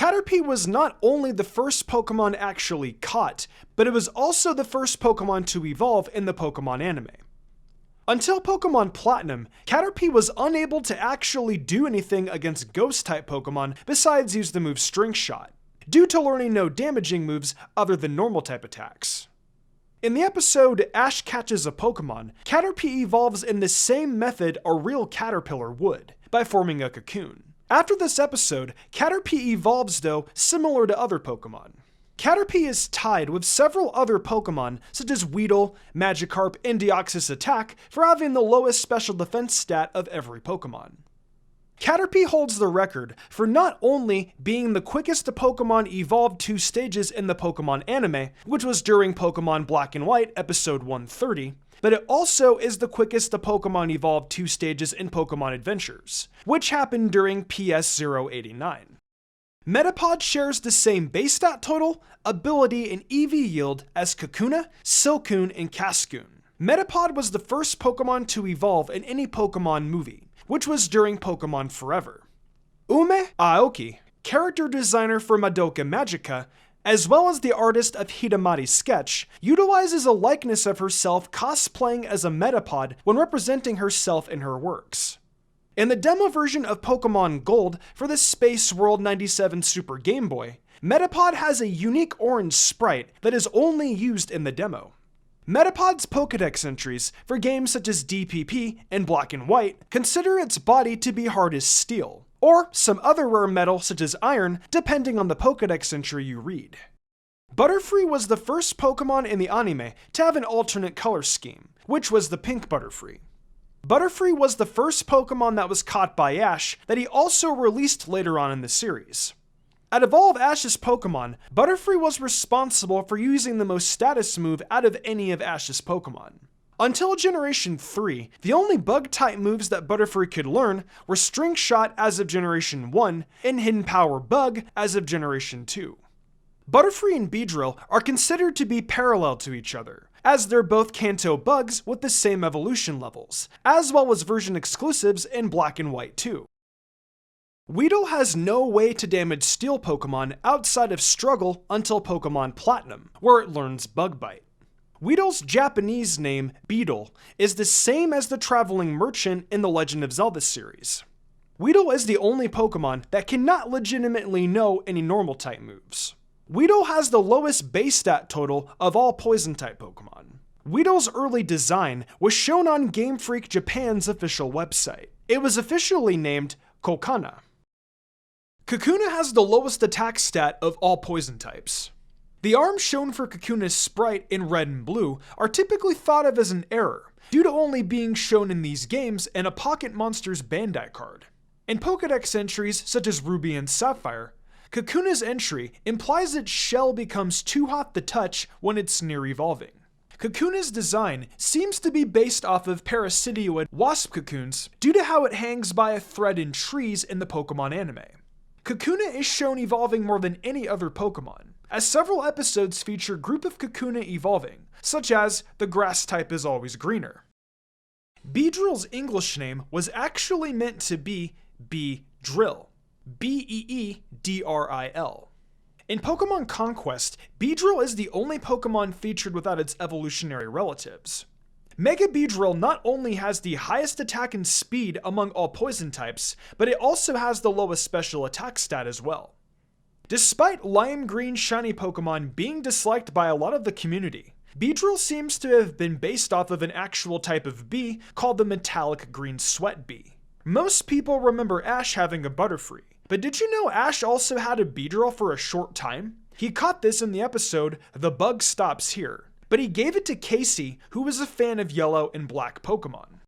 Caterpie was not only the first Pokemon actually caught, but it was also the first Pokemon to evolve in the Pokemon anime. Until Pokemon Platinum, Caterpie was unable to actually do anything against Ghost-type Pokemon besides use the move String Shot, due to learning no damaging moves other than normal-type attacks. In the episode Ash Catches a Pokemon, Caterpie evolves in the same method a real caterpillar would, by forming a cocoon. After this episode, Caterpie evolves though similar to other Pokemon. Caterpie is tied with several other Pokemon such as Weedle, Magikarp, and Deoxys Attack for having the lowest special defense stat of every Pokemon. Caterpie holds the record for not only being the quickest Pokemon evolved 2 stages in the Pokemon anime, which was during Pokemon Black and White episode 130, but it also is the quickest Pokemon evolved 2 stages in Pokemon Adventures, which happened during PS089. Metapod shares the same base stat total, ability, and EV yield as Kakuna, Silcoon, and Cascoon. Metapod was the first Pokemon to evolve in any Pokemon movie, which was during Pokemon Forever. Ume Aoki, character designer for Madoka Magica, as well as the artist of Hidamari's sketch, utilizes a likeness of herself cosplaying as a Metapod when representing herself in her works. In the demo version of Pokemon Gold for the Space World 97 Super Game Boy, Metapod has a unique orange sprite that is only used in the demo. Metapod's Pokedex entries for games such as DPP and Black and White consider its body to be hard as steel, or some other rare metal such as iron, depending on the Pokedex entry you read. Butterfree was the first Pokemon in the anime to have an alternate color scheme, which was the pink Butterfree. Butterfree was the first Pokemon that was caught by Ash that he also released later on in the series. Out of all of Ash's Pokemon, Butterfree was responsible for using the most status move out of any of Ash's Pokemon. Until Generation 3, the only Bug-type moves that Butterfree could learn were String Shot as of Generation 1 and Hidden Power Bug as of Generation 2. Butterfree and Beedrill are considered to be parallel to each other, as they're both Kanto bugs with the same evolution levels, as well as version exclusives in Black and White too. Weedle has no way to damage Steel Pokemon outside of Struggle until Pokemon Platinum, where it learns Bug Bite. Weedle's Japanese name, Beedle, is the same as the Traveling Merchant in the Legend of Zelda series. Weedle is the only Pokemon that cannot legitimately know any normal-type moves. Weedle has the lowest base stat total of all Poison-type Pokemon. Weedle's early design was shown on Game Freak Japan's official website. It was officially named Kokana. Kakuna has the lowest attack stat of all poison types. The arms shown for Kakuna's sprite in red and blue are typically thought of as an error, due to only being shown in these games in a Pocket Monsters Bandai card. In Pokedex entries such as Ruby and Sapphire, Kakuna's entry implies its shell becomes too hot to touch when it's near evolving. Kakuna's design seems to be based off of parasitioid wasp cocoons due to how it hangs by a thread in trees in the Pokemon anime. Kakuna is shown evolving more than any other Pokemon, as several episodes feature a group of Kakuna evolving, such as the grass type is always greener. Beedrill's English name was actually meant to be Beedrill, Beedril. In Pokemon Conquest, Beedrill is the only Pokemon featured without its evolutionary relatives. Mega Beedrill not only has the highest attack and speed among all poison types, but it also has the lowest special attack stat as well. Despite lime green shiny Pokemon being disliked by a lot of the community, Beedrill seems to have been based off of an actual type of bee called the metallic green sweat bee. Most people remember Ash having a Butterfree, but did you know Ash also had a Beedrill for a short time? He caught this in the episode The Bug Stops Here, but he gave it to Casey, who was a fan of yellow and black Pokemon.